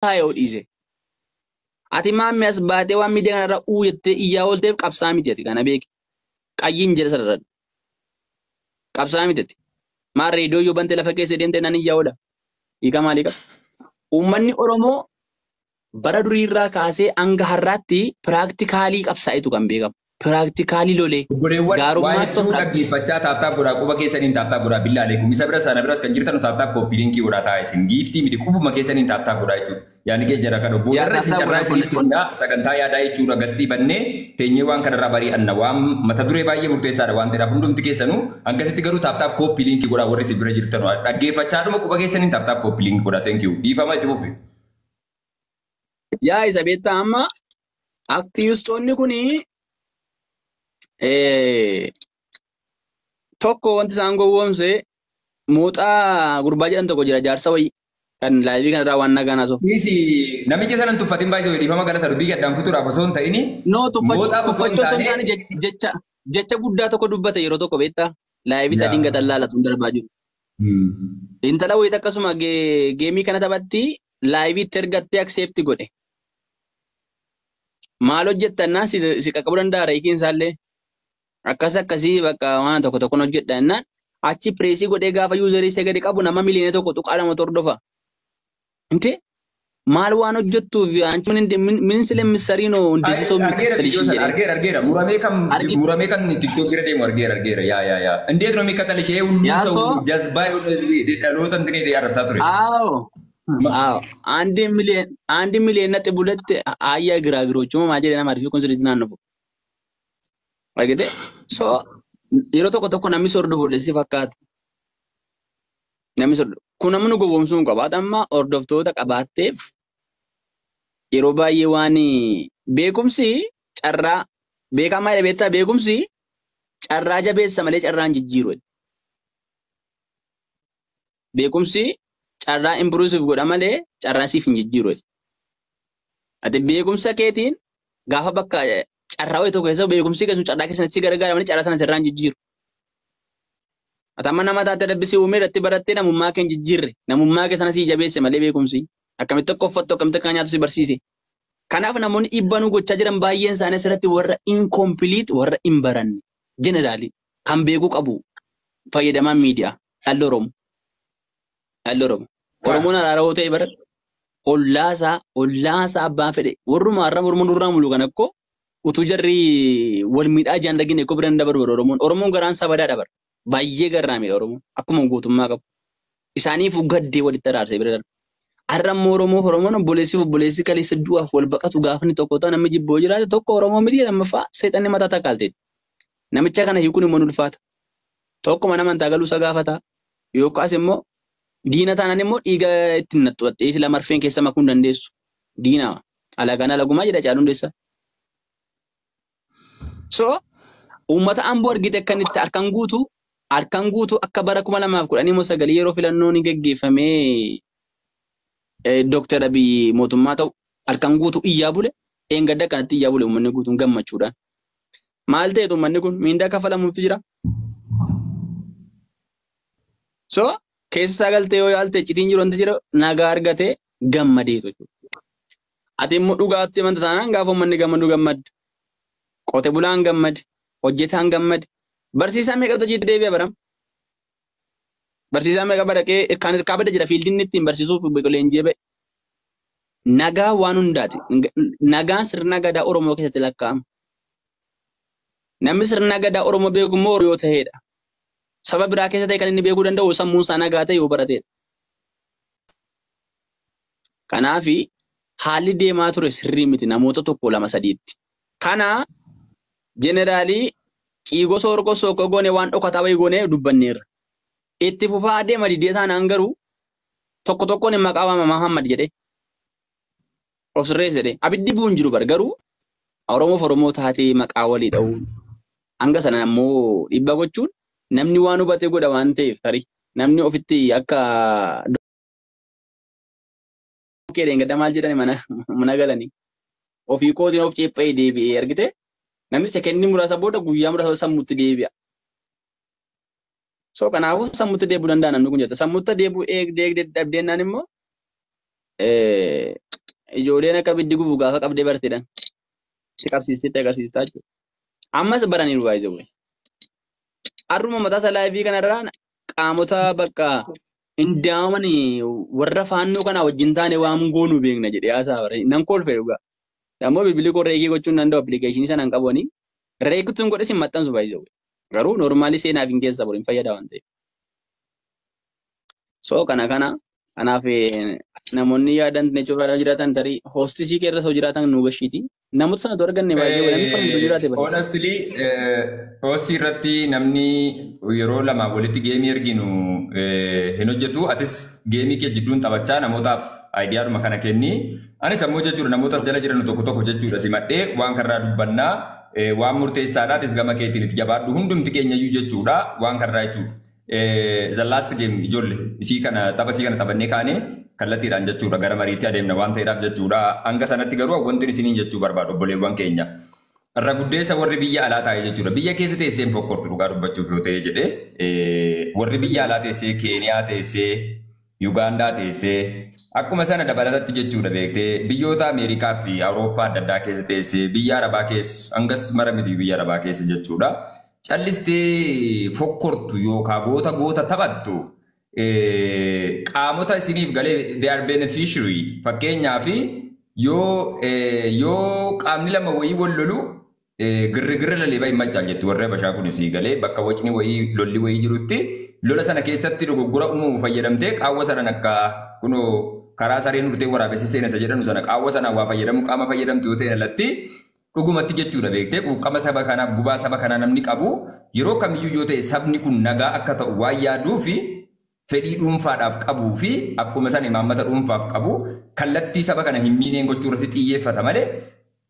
taa'ee dhiise. Ati maammi as baatee waan miidiyaa kanarra uuyettee iyyaa oolteef qabsaa miti ati kana beeki. Qayyiin jedha sararra. Qabsaa miti ati. Maan reediyoo yoo bantee lafa keessa deemtee nan iyyaa oola. Hiika maalii qaba? Uummanni Oromoo bara durii irraa kaasee hanga har'aatti piraaktikaalii qabsaa'itu kan beekamu. Piraaktikaalii lolee. Gaarummaas tokko dhaggeeffachaa taaptaap godhaa quba keessaniin taaptaap godhaa billaa aleekum isa bira sana biras kan jirtan taaptaap koppii liinkii godhaa taa'e isin giiftii miti qubuma keessaniin taaptaap godhaa jechuudha. Yaani kee jara kan obbo Darra isin carraa isiniif kenna sagantaa yaadaa jechuudha gastii bannee teenyee waan kanarraa bari'anna waan mata duree baay'ee murteessaadha waan ta'eef hundumti keessanuu hangasitti garuu taaptaap koppii liinkii godhaa warri isin bira jirtan dhaggeeffachaa dhuma quba keessaniin taaptaap koppii liinkii godhaa thank you dhiifama itti fufi. Yaa isa beektaa amma aktivistoonni kunii tokko wanti isaan gowwoomse mooxaa gurbaa jedhan tokko jira jaarsa wayii kan laayivii kanarraa waan nagaan haasoo. Namicha sanan tuffatiin baay'ee dhiifama galata dubbii gaddaan kutuudhaaf osoo hin ta'ini. Tuffachoo osoo hin taane jecha guddaa tokko dubbate yeroo tokko beektaa laayivii sadiin gatan laalatuun darbaa jiru. Intala wayii akkasuma geemii kana taphatti laayivii itti ergattee akseepti godhe. Maal hojjettannaa si qaqqabu danda'a reekiin isaallee. Akkasii bakka waan tokko tokkoon hojjedha jennaan achi pireesii godhee gaafa yuuzarii isa gadi qabu nama miliyoona tokko tuqaa lama tordofa. Inti maal waan hojjettuuf anchi ministeera ministeeriinoo hundisisoo argeera muramee kan tiktook bira deemu argeera yaa indeet nomi katalishee hunduusa jazbaa dhaloota intinee arrabsaa ture. Andi miliyoon natti bulette ayyaa giraagirochuma maa jedhe nama ariifii kun sirriitti naannofu. Argite so yeroo tokko namni sordofu si fakkaata. Namni sordofu kun namni gowwoomsuu qabaata amma hordoftoota qabaatteef yeroo baay'ee waan beekumsi carraa beekamaa beektaa beekumsi carraa jabeessa malee carraan jijjiiru. Beekumsi carraa improve godha malee carraa siif hin jijjiiru. Ati beekumsa keetiin gaafa bakka carraa wayii tokko keessa beekumsi keessumaa carraa keessatti si gargaaramanii carraa sana sirraan jijjiiru. Atamma nama taate dabbisii uumee irratti barattee namummaa kee hin jijjiirre namummaa kee sana si jabeesse malee beekumsi akkamitti akka uffattu akkamitti akka nyaatu si barsiise. Kanaaf namoonni dhibbanuu gochaa jiran baay'een isaanii asirratti warra incomplete warra hin baranne jeneraalii kan beekuu qabu fayyadamaan miidiyaa dhalli Oromoo. Dhalli Oromoo. Oromoon araaroo ta'e bara ollaasaa abbaan fedhe warruma har'a Oromoon durraa mulu kan akkoo utuu jarri wal miidhaa jaan dhagine ko biran dabaru Oromoon garaan sabadaa dabar baay'ee garraamee Oromoon akkuma gootummaa qabu isaaniif gaddee walitti araarsee bira darba har'a Oromoon obboleessi kaleessa du'aaf wal baqatu gaafni tokko ta'an namni jibboo jiraate tokko Oromoo miti lammaffaa seexanni mataa takkaalteeti namicha kana hiikuun immoo ulfaata tokkuma nama amantaa galuusa gaafata yookaas immoo diina taanaan immoo dhiiga ittiin nattuwattee sila marfeen keessa makuu hin dandeessu diina alagaan alagumaa jedha caaluun deessa. So uummata Amboo argite akkan itti harkaan guutu akka bara 2019 yeroo filannoon geggeeffamee Dr. Abiy mootummaa ta'u harkaan guutu iyyaa bule eengadda kanatti iyyaa bule uummanni guutuun gammachuudhaan. Maal ta'eetu uummanni kun miindaa kafalamuutu jira. So keessa galtee yoo yaalte citiin jiru wanti jira nagaa argatee gammadeetu jechuudha. Ati immoo dhugaatti amanta taanaan gaafa uummanni gammadu gammadde. Qote bulaan gammade, hojjetaan gammade. Barsiisaan meeqatu hojiitti deebi'a baram? Barsiisaan meeqa badaqee kan hirkaa bada jira fiildiin ittiin barsiisuuf leenjii ba'e. Nagaa waan hundaati. Nagaan sirna gadaa Oromoo keessatti lakkaa'ama. Namni sirna gadaa Oromoo beeku immoo yoo ta'edha. Saba biraa keessa ta'e kan inni beekuu danda'u sammuun isaa nagaa ta'e yoo baratedha. Kanaafi haalli deemaa ture sirrii miti namoota tokko lama sadiitti. Kana jeneraalii qiigoo soorqoo sookoo goone waan dhokataa wayii goone dubbanneerra. Itti fufaa adeema didee taanaan garuu tokko tokkoon maqaa waama Mahammad jedhee of sirreessa jedhee abiddi bu'uun jiru bar garuu Oromoo taatee maqaa walii dha'uu hanga sana ammoo dhibba gochuun namni waan hubatee godha waan ta'eef tarii namni ofitti akka keedeen gadda maal jedhani mana galanii ofii kootiin of ceepha'ee deebi'ee argite namni sekendii muraasa booda guyyaa muraasa sammuutti deebi'a. So kanaafuu sammuutti deebi'uu danda'a namni kun jetta sammuutti deebi'uu eegdee dadhabdeennaan immoo ijoolleen akka biddi gubu gaafa qabdee barteedhaan si qabsiistetti agarsiistaa jechuudha. Ammas baraniiru baay'ee bu'e. Har'uma mataa isaa laayifii kanarraa qaamota bakka Indaaman warra faannoo kana wajjin taane waan goonu beekna jedhee haasaa bare. Nan kolfee dhugaa. Ammoo bilbilli koo reegii gochuun danda'u appilikeeshinii sanaan qabanii reegituun godhe sin maxxansu baay'ee. Garuu noormaali seenaaf hin keessa boriin fayyada waan ta'eef. So kanaaf namoonni yaadan nechuudhaan jiraatan tarii hoostisii keessa soo jiraatan nu gashiiti. Namoota sanatu arganne baay'ee namni fayyadu jiraate bara. Honestly, hoostii irratti namni yeroo lama walitti geemii erginu hin hojjetu. Atis geemii kee jidduun taphachaa namootaaf aayidiyaadhuma kana kenni. Anis ammoo jechuudha namootas jala jiran tokko jechuudha simadhee waan karraa dubbannaa waan murteessaadhaatis gama keetiin itti jabaadhu hundumti keenyayyuu jechuudha waan karraa jechuudha. Zallaas geem ijoollee isii kana taphasii kana taphannee kaanee kallattiidhaan jechuudha gara mariitti adeemna waan ta'eedhaaf jechuudha. Hanga sanatti garuu wanti isiniin jechuu barbaadu obboleewwan keenya. Irra guddeessa warri biyya alaa taa'ee jechuudha. Biyya keessa teessee fokkortu dhugaa dubbachuuf yoo ta'e jedhee warri biyya alaa teessee Keeniyaa teessee Yugaandaa teessee akkuma sana dabalatatti jechuudha beektee biyyoota Ameerikaa fi Awurooppaa adda addaa keessa teessee biyya Arabaa keessa hangas mara miti biyya Arabaa keessa jechuudha. Callistee fokkortu yookaan goota taphattu qaamota isiniif galee they are beneficiary fakkeenyaaf yoo qaamni lama wayii wal lolu girrigirra lalee baay'ee machaa jetti warra bashaa kun isii galee bakka wacni wayii lolli wayii jirutti lola sana keessatti dogoggora uumamu fayyadamtee qaawwa sana akka kunoo karaa sareen urtee waraabessi seenessa jedhamu sana qaawwa sana waa fayyadamu qaama fayyadamtu yoo ta'e alatti dhugumatti jechuudha beektee quuqqama saba kanaaf gubaa saba kanaa namni qabu yeroo kamiyyuu yoo ta'e sabni kun nagaa akka ta'u waan yaaduu fi fedhii dhuunfaadhaaf qabuu fi akkuma sana imaammata dhuunfaaf qabu kallattii saba kana hin miineen gochuu irratti xiyyeeffata malee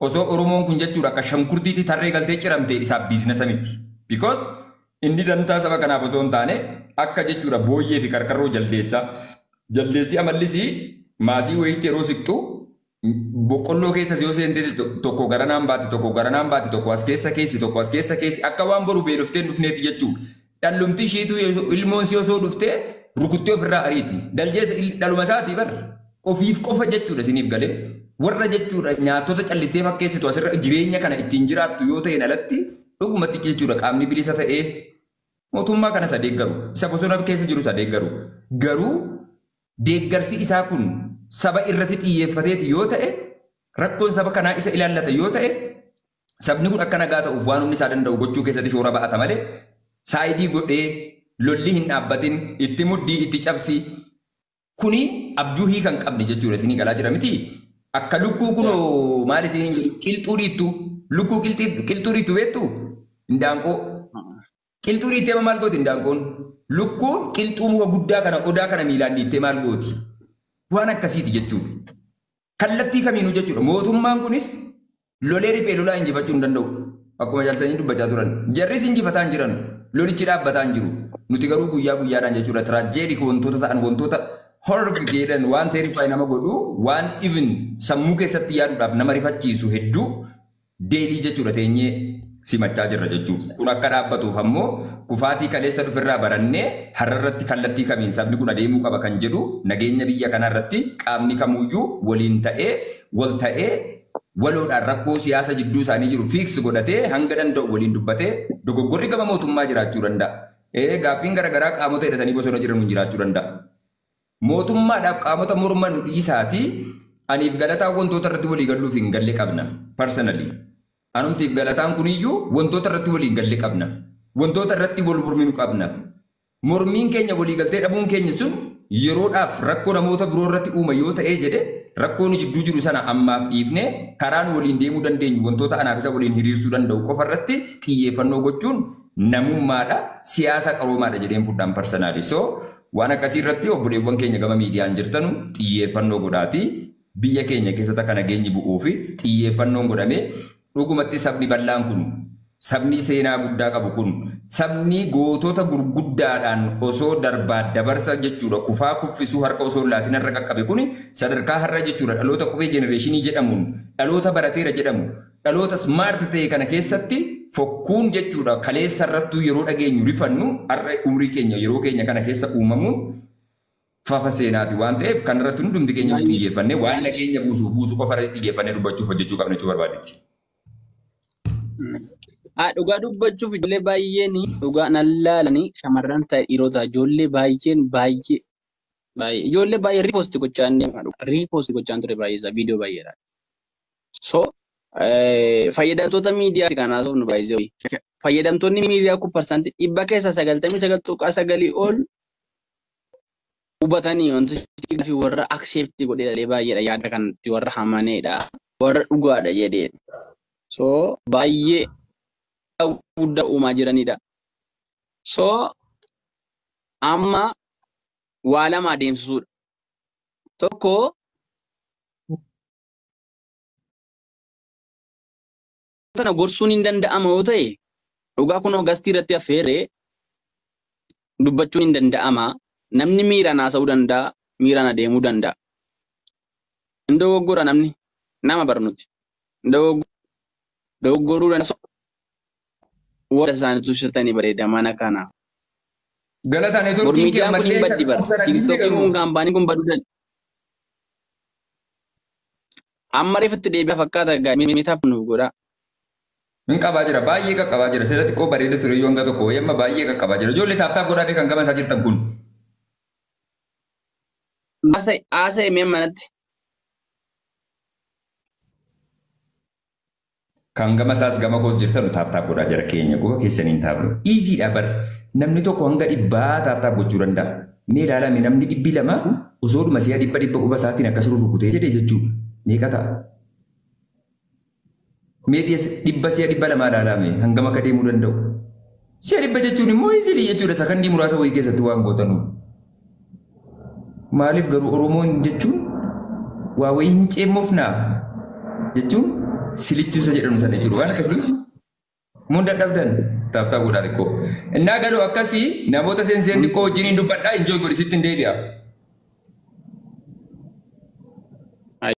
osoo Oromoon kun jechuudha akka shankurtiitti tarree galtee ciramte isaaf biizinasa miti. Because inni dantaa saba kanaaf osoo hin taane akka jechuudha booyyee fi qarqarroo jaldeessi amallisii maasii wayiitti yeroo siqxu boqqolloo keessa yoo seentee tokko garanaan baate tokko as keessa keessi akka waan boru beeloftee dhufneeti jechuudha. Dhallumti isheetu ilmoon si osoo dhuftee rukuttee ofirraa ariiti. Daljeessa dhaluma isaatii bara ofiif qofa jechuudha isiniif galee warra jechuudha nyaatota callistee fakkeessitu asirra jireenya kana ittiin jiraattu yoo ta'e alatti dhugumatti jechuudha qaamni bilisa ta'ee mootummaa kana sadeeggaru isa bosona keessa jiru sadeeggaru garuu deeggarsi isaa kun saba irratti xiyyeeffateeti yoo ta'e rakkoon saba kanaa isa ilaallata yoo ta'e sabni kun akka nagaa ta'uuf waan humni isaa danda'u gochuu keessatti shoora ba'ata malee saayidii godhee lolli hin dhaabbatin itti muddii itti cabsi kuni abjuu hiika hin qabne jechuudha isinii galaa jira miti akka lukkuu kunoo maal isin qilxuu dhiittu lukkuu qilxuu dhiittu beektu hindaanqoo qilxuu dhiittee maal gooti hindaanqoon lukkuun qilxuu muka guddaa kana odaa kana miilaan dhiittee maal gooti waan akkasiiti jechuudha kallattii kamiinuu jechuudha mootummaan kunis lolee riphee lolaa injifachuu hin danda'u akkuma jaalsanii dubbachaa turan jarris injifataa hin jiran lolichi dhaabbataa hin jiru nuti garuu guyyaa guyyaadhaan jechuudha tiraajeedii wantoota ta'an wantoota horrific jedhan waan terrify nama godhu waan even sammuu keessatti yaaduudhaaf nama rifachiisu hedduu deelii jechuudha teenyee simachaa jirra jechuudha. Kun akka dhaabbatuuf ammoo kufaatii kaleessa dhufirraa barannee har'arratti kallattii kamiin sabni kun adeemuu qaba kan jedhu nageenya biyya kanarratti qaamni kamuyyuu waliin ta'ee wal ta'ee waloodhaan rakkoo siyaasa jidduu isaanii jiru fiix godhatee hanga danda'u waliin dubbatee dogoggorri gama mootummaa jiraachuu danda'a. Gaaffiin garaagaraa qaamota hidhatanii bosona jiran jiraachuu danda'a. Mootummaadhaaf qaamota morman dhiisaatii aniif galataan wantoota irratti walii galuuf hin galle qabna. Personally. Anumtiif galataan kuniyyuu wantoota irratti walii galle qabna. Wantoota irratti wal morminu qabna. Mormiin keenya walii galtee dhabuun keenya sun yeroodhaaf rakkoo namoota biroo irratti uuma yoo ta'ee jedhe rakkoon jidduu jiru sana ammaaf dhiifnee karaan waliin deemuu dandeenyu wantoota anaaf isa waliin hiriirsuu danda'u qofa irratti xiyyeeffannoo gochuun namummaadha siyaasa qaroomaadha jedheen fudhaan personally. So waan akkasii irratti obboleewwan keenya gama miidiyaan jirtanu xiyyeeffannoo godhaatii biyya keenya keessatti kana geenyi bu'uu fi xiyyeeffannoon godhamee dhugumatti sabni bal'aan kun sabni seenaa guddaa qabu kun sabni gootota gurguddaadhaan osoo darbaa dabarsa jechuudha kufaa kuffisuu harka osoo laatiin har'a qaqqabe kun sadarkaa har'a jechuudha dhaloota qubee jenereeshinii jedhamuun dhaloota barateera jedhamu dhaloota smaart ta'e kana keessatti fokkuun jechuudha kaleessa irrattuu yeroo dhageenyu rifannu har'a umrii keenya yeroo keenya kana keessa uumamuun fafa seenaati waan ta'eef kanarratti hundumti keenya xiyyeeffannee waan nageenya buusu qofa irratti xiyyeeffannee dubbachuuf hojjechuu qabna jechuu barbaadetti. Dhugaa dubbachuuf ijoollee baay'een dhugaa nan laalanii shamarran ta'e dhiirota ijoollee baay'een baay'ee ijoollee baay'ee riipoosti gochaan ture baay'ee isaa viidiyoo baay'eedha. So fayyadamtoota miidiyaa kanaa soofnu baay'ee fayyadamtoonni miidiyaa kun parsantii 99.9 ol hubatanii wantoota fi warra accept godhee baay'eedha yaada kanatti warra hamaneedha warra dhugaadha jedhee. So baay'ee guddaa uumaa jiranidha. So amma waa lama adeemsisuudha. Tokko kana gorsuun hin danda'ama yoo ta'e dhugaa kun gastii irratti affeeree dubbachuun hin danda'ama. Namni miiraan haasa'uu danda'a, miiraan adeemuu danda'a. Hin dogoggora namni nama barnuti. Dogoggoruu danda'a. Warra isaaniitu ibsatanii bareeda mana kana. Galataan neetwoorkiin kee ammallee baddi bara. Tiktookiin kun kaampaanii kun baduu danda'a. Amma reefatti deebi'a fakkaata meetaaf nu godha. Min qabaa jira baay'ee qaqqabaa jira seera xiqqoo bareeda ture yoo hanga tokko wayii amma baay'ee qaqqabaa jira ijoollee taaptaap godhaa fi kan gama isaa jirtan kun. Haasa himee manatti. Kan gama isaas gama koos jirtan taaptaap godhaa jira keenya quba keessaniin taapnu. Iisiidha bar namni tokko hanga dhibbaa taaptaap gochuu danda'a. Mee ilaalame namni 200 osoo dhuma si'a 100 quba isaatiin akkas rukutee jedhee jechuudha. Meeqa ta'a? Meedias 200 ilaalame hangam akka deemuu danda'u. Si'a 100 jechuun immoo isilii jechuudha sakandii muraasa wayii keessatti waan gootanu. Maaliif garuu Oromoon jechuun waa wayii hin ceemofnaa jechuun silichuu isa jedhamu sana jechuudha waan akkasii. Mun dadhabdan taaptaa godhaa xiqqoo. Innaa galuu akkasii namoota seenseen xiqqoo wajjiniin dubbadhaa injooy godhisitti hin deebi'a.